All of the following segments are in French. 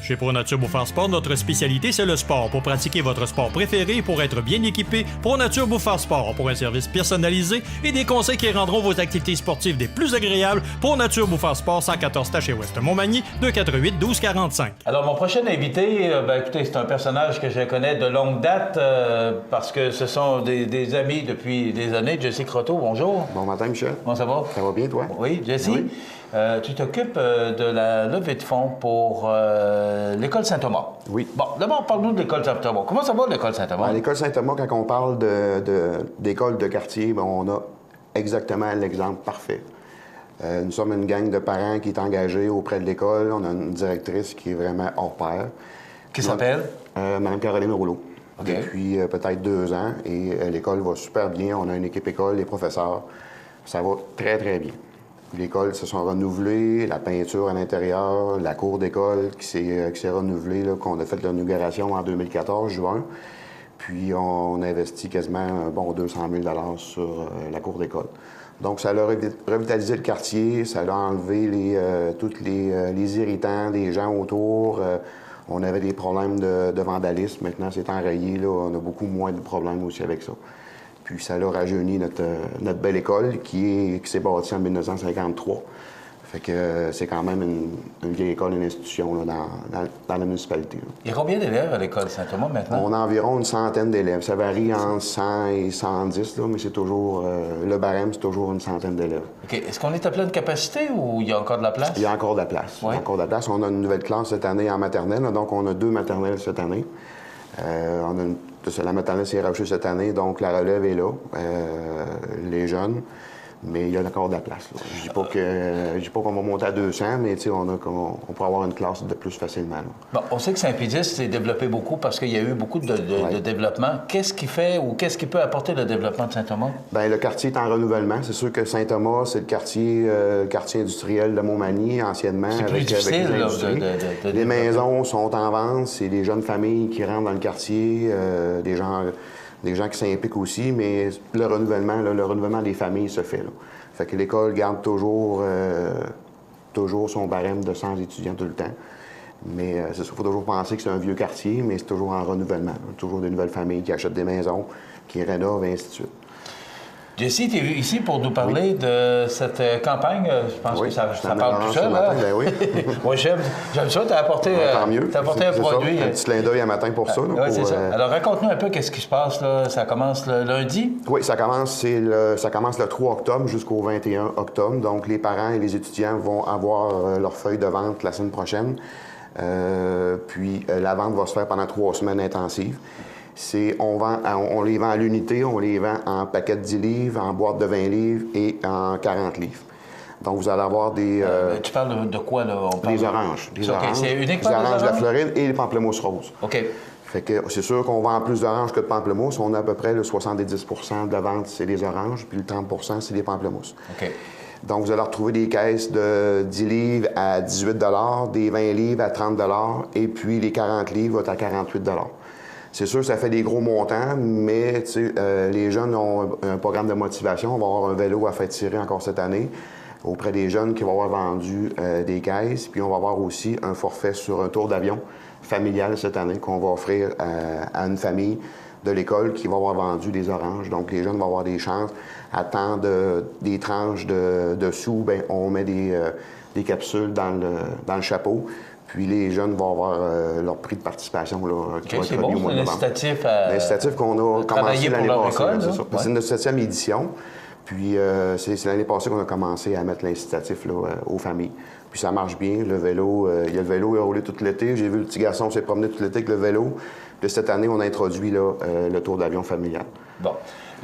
Chez ProNature Bouffard Sport, notre spécialité, c'est le sport. Pour pratiquer votre sport préféré et pour être bien équipé, ProNature Bouffard Sport. Pour un service personnalisé et des conseils qui rendront vos activités sportives des plus agréables, ProNature Bouffard Sport, 114 Taché Ouest Montmagny, 248-1245. Alors, mon prochain invité, écoutez, c'est un personnage que je connais de longue date parce que ce sont des amis depuis des années. Jesse Croteau, bonjour. Bon matin, Michel. Comment ça va? Ça va bien, toi? Oui, Jesse. Oui. Tu t'occupes de la levée de fonds pour l'École Saint-Thomas. Oui. Bon, d'abord, parle-nous de l'École Saint-Thomas. Comment ça va, l'École Saint-Thomas? À l'École Saint-Thomas, quand on parle d'école de quartier, on a exactement l'exemple parfait. Nous sommes une gang de parents qui est engagée auprès de l'école. On a une directrice qui est vraiment hors pair. Qui s'appelle? Mme Caroline Rouleau. Okay. Depuis peut-être 2 ans. Et l'école va super bien. On a une équipe école, les professeurs. Ça va très, très bien. L'école se sont renouvelées, la peinture à l'intérieur, la cour d'école qui s'est renouvelée, qu'on a fait l'inauguration en 2014, juin. Puis on a investi quasiment un bon 200 000 sur la cour d'école. Donc ça a revitalisé le quartier, ça a enlevé tous les irritants des gens autour. On avait des problèmes de vandalisme, maintenant c'est enrayé, là, on a beaucoup moins de problèmes aussi avec ça. Puis ça a rajeuni notre belle école qui s'est bâtie en 1953. Fait que c'est quand même une vieille école, une institution là, dans la municipalité. Là. Il y a combien d'élèves à l'École Saint-Thomas maintenant? On a environ une centaine d'élèves. Ça varie entre 100 et 110, là, mais c'est toujours... le barème, c'est toujours une centaine d'élèves. OK. Est-ce qu'on est à pleine capacité ou il y a encore de la place? Il y a encore de la place. Oui. Il y a encore de la place. On a une nouvelle classe cette année en maternelle, là, donc on a 2 maternelles cette année. La maternelle s'est rachée cette année, donc la relève est là, les jeunes, mais il y a encore de la place. Là. Je dis pas qu'on va monter à 200, mais on pourrait avoir une classe de plus facilement. Là. Bon, on sait que Saint-Pédis s'est développé beaucoup parce qu'il y a eu beaucoup de développement. Qu'est-ce qui fait ou qu'est-ce qui peut apporter le développement de Saint-Thomas? Bien, le quartier est en renouvellement. C'est sûr que Saint-Thomas, c'est le quartier industriel de Montmagny, anciennement. C'est plus difficile, avec les industries. Les maisons sont en vente, c'est des jeunes familles qui rentrent dans le quartier, des gens qui s'impliquent aussi, mais le renouvellement des familles se fait. Là. Fait que l'école garde toujours son barème de 100 étudiants tout le temps. Mais il faut toujours penser que c'est un vieux quartier, mais c'est toujours en renouvellement. Là. Toujours de nouvelles familles qui achètent des maisons, qui rénovent, et ainsi de suite. Jesse, tu es ici pour nous parler de cette campagne. Je pense que ça parle tout seul. Matin, ben oui. Moi, j'aime ça. Tu as apporté, un produit. Ça, un petit clin d'œil à matin pour ça. Oui, c'est ça. Alors, raconte-nous un peu qu'est-ce qui se passe. Là. Ça commence le lundi? Oui, ça commence le 3 octobre jusqu'au 21 octobre. Donc, les parents et les étudiants vont avoir leur feuille de vente la semaine prochaine. Puis, la vente va se faire pendant 3 semaines intensives. On les vend à l'unité, on les vend en paquets de 10 livres, en boîte de 20 livres et en 40 livres. Donc, vous allez avoir des... tu parles de quoi, là? Des oranges. Des oranges. C'est uniquement des oranges de la Floride et les pamplemousses roses. OK. Fait que c'est sûr qu'on vend plus d'oranges que de pamplemousses. On a à peu près le 70 de la vente, c'est des oranges, puis le 30 c'est des pamplemousses. OK. Donc, vous allez retrouver des caisses de 10 livres à 18 des 20 livres à 30 et puis les 40 livres vont à 48 C'est sûr que ça fait des gros montants, mais les jeunes ont un programme de motivation. On va avoir un vélo à faire tirer encore cette année auprès des jeunes qui vont avoir vendu des caisses. Puis on va avoir aussi un forfait sur un tour d'avion familial cette année qu'on va offrir à une famille de l'école qui va avoir vendu des oranges. Donc les jeunes vont avoir des chances. À temps des tranches de sous, bien, on met des capsules dans le chapeau. Puis les jeunes vont avoir leur prix de participation. Là, qui va être bon, c'est l'incitatif qu'on a commencé l'année passée. C'est ça. C'est notre 7e édition. Puis c'est l'année passée qu'on a commencé à mettre l'incitatif aux familles. Puis ça marche bien. Le vélo, il y a le vélo, il a roulé tout l'été. J'ai vu le petit garçon s'est promené tout l'été avec le vélo. Puis cette année, on a introduit le tour d'avion familial. Bon.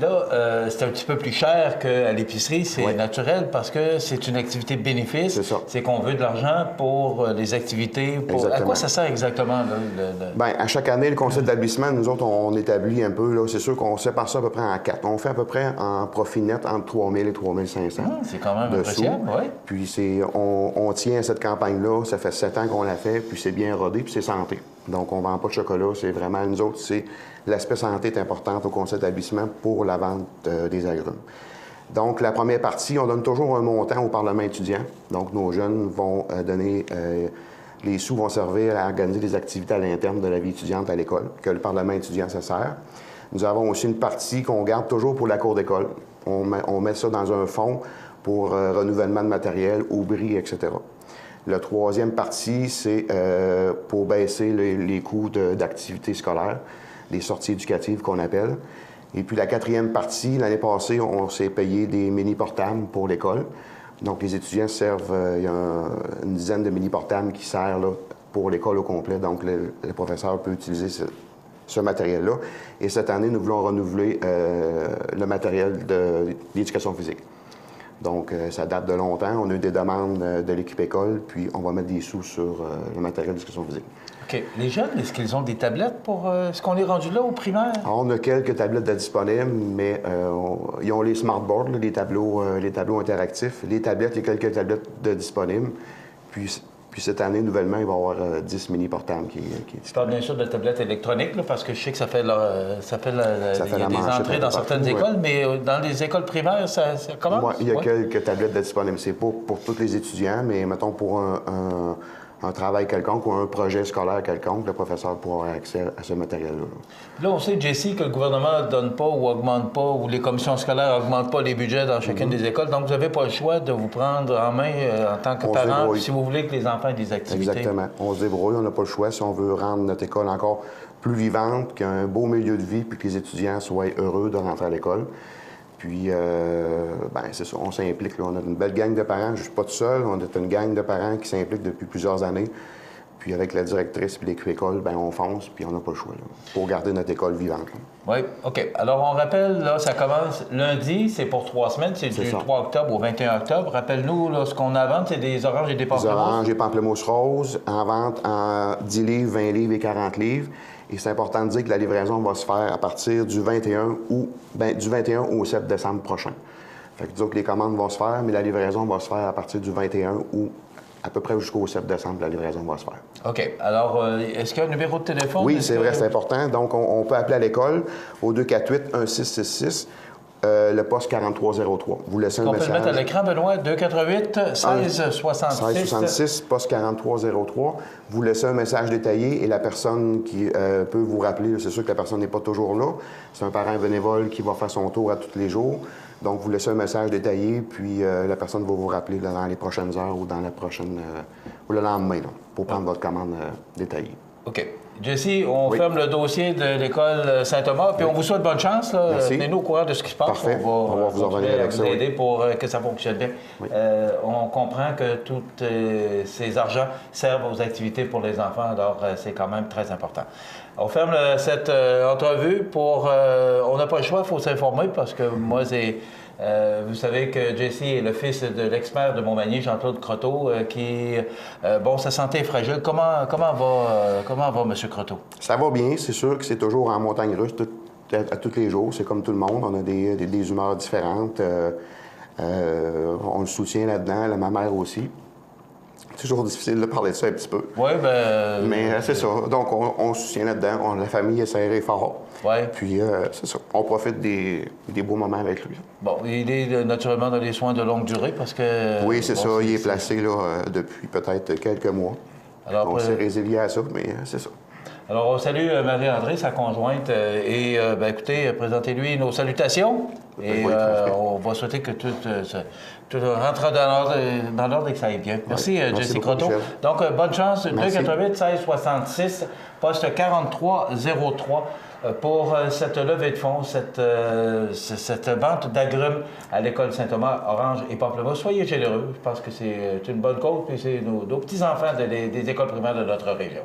Là, c'est un petit peu plus cher qu'à l'épicerie, c'est naturel parce que c'est une activité bénéfice. C'est ça. C'est qu'on veut de l'argent pour les activités. À quoi ça sert exactement? Bien, à chaque année, le conseil d'établissement, nous autres, on établit un peu. Là, c'est sûr qu'on sépare ça à peu près en 4. On fait à peu près en profit net entre 3 000 et 3 500. C'est quand même appréciable, oui. Puis on tient à cette campagne-là. Ça fait 7 ans qu'on l'a fait, puis c'est bien rodé, puis c'est santé. Donc, on ne vend pas de chocolat. C'est vraiment, nous autres, l'aspect santé est important au conseil d'établissement pour la vente des agrumes. Donc, la première partie, on donne toujours un montant au Parlement étudiant. Donc, nos jeunes vont donner Les sous vont servir à organiser des activités à l'interne de la vie étudiante à l'école, que le Parlement étudiant se sert. Nous avons aussi une partie qu'on garde toujours pour la cour d'école. On met ça dans un fonds pour renouvellement de matériel, aubry, etc. La troisième partie, c'est pour baisser les coûts d'activités scolaires, les sorties éducatives qu'on appelle. Et puis la quatrième partie, l'année passée, on s'est payé des mini-portables pour l'école. Donc les étudiants servent, il y a une dizaine de mini-portables qui servent là, pour l'école au complet. Donc le professeur peut utiliser ce matériel-là. Et cette année, nous voulons renouveler le matériel d'éducation physique. Donc, ça date de longtemps. On a eu des demandes de l'équipe école, puis on va mettre des sous sur le matériel d'éducation physique. OK. Les jeunes, est-ce qu'ils ont des tablettes pour... Est-ce qu'on est rendu là au primaire? Alors, on a quelques tablettes de disponibles, mais ils ont les smartboards, là, les tableaux interactifs. Les tablettes, il y a quelques tablettes de disponibles. Puis cette année, nouvellement, il va y avoir 10 mini-portables qui Je parle bien sûr de tablettes électroniques, là, parce que je sais que il y a des entrées dans certaines écoles, mais dans les écoles primaires, ça commence? Oui, il y a quelques tablettes de disponibles. C'est pas pour tous les étudiants, mais mettons pour un travail quelconque ou un projet scolaire quelconque, le professeur pourra avoir accès à ce matériel-là. Là, on sait, Jessie, que le gouvernement ne donne pas ou augmente pas, ou les commissions scolaires n'augmentent pas les budgets dans chacune des écoles. Donc, vous n'avez pas le choix de vous prendre en main en tant que parent, si vous voulez que les enfants aient des activités. Exactement. On se débrouille, on n'a pas le choix si on veut rendre notre école encore plus vivante, qu'il y ait un beau milieu de vie, puis que les étudiants soient heureux de rentrer à l'école. Puis, c'est ça, on s'implique. On a une belle gang de parents. Je ne suis pas tout seul. On est une gang de parents qui s'impliquent depuis plusieurs années. Puis, avec la directrice et l'équipe école, on fonce, puis on n'a pas le choix là, pour garder notre école vivante. Là. Oui, OK. Alors, on rappelle, là, ça commence lundi, c'est pour 3 semaines. C'est du 3 octobre au 21 octobre. Rappelle-nous, là, ce qu'on a à vendre, c'est des oranges et des pamplemousses. Des oranges et pamplemousses roses, en vente en 10 livres, 20 livres et 40 livres. Et c'est important de dire que la livraison va se faire à partir du 21 au 7 décembre prochain. Fait que disons que les commandes vont se faire, mais la livraison va se faire à partir du 21 ou à peu près jusqu'au 7 décembre, la livraison va se faire. OK. Alors, est-ce qu'il y a un numéro de téléphone? Oui, c'est vrai, c'est important. Donc, on peut appeler à l'école au 248-1666. Le poste 4303. Vous laissez un message. On peut le mettre à l'écran, Benoît, 248-1666. 1666, poste 4303. Vous laissez un message détaillé et la personne qui peut vous rappeler, c'est sûr que la personne n'est pas toujours là. C'est un parent bénévole qui va faire son tour à tous les jours. Donc, vous laissez un message détaillé, puis la personne va vous rappeler là, dans les prochaines heures ou dans la prochaine ou le lendemain là, pour prendre votre commande détaillée. OK. Jessie, on ferme le dossier de l'école Saint-Thomas, puis on vous souhaite bonne chance. Tenez-nous au courant de ce qui se passe. Parfait. On va vous revenir avec vous aider pour que ça fonctionne bien. Oui. On comprend que tous ces argents servent aux activités pour les enfants, alors c'est quand même très important. On ferme cette entrevue pour... on n'a pas le choix, il faut s'informer, parce que moi, c'est... vous savez que Jessie est le fils de l'expert de Montmagny, Jean-Claude Croteau, qui, sa santé est fragile. Comment va M. Croteau? Ça va bien, c'est sûr que c'est toujours en montagne russe à tous les jours. C'est comme tout le monde, on a des humeurs différentes. On le soutient là-dedans, ma mère aussi. C'est toujours difficile de parler de ça un petit peu. Oui, mais c'est ça. Donc, on se soutient là-dedans. La famille est serrée fort. Oui. Puis, c'est ça. On profite des beaux moments avec lui. Bon, il est naturellement dans les soins de longue durée parce que... Oui, c'est ça. Il est placé là, depuis peut-être quelques mois. Alors, on s'est résilié à ça, mais c'est ça. Alors, on salue Marie-André, sa conjointe, et écoutez, présentez-lui nos salutations. Et on va souhaiter que tout rentre dans l'ordre et que ça aille bien. Merci, Jessie Croteau. Donc, bonne chance. 248-1666, poste 4303 pour cette levée de fonds, cette vente d'agrumes à l'école Saint-Thomas, orange et pamplemousse. Soyez généreux. Je pense que c'est une bonne cause, puis c'est nos petits-enfants des écoles primaires de notre région.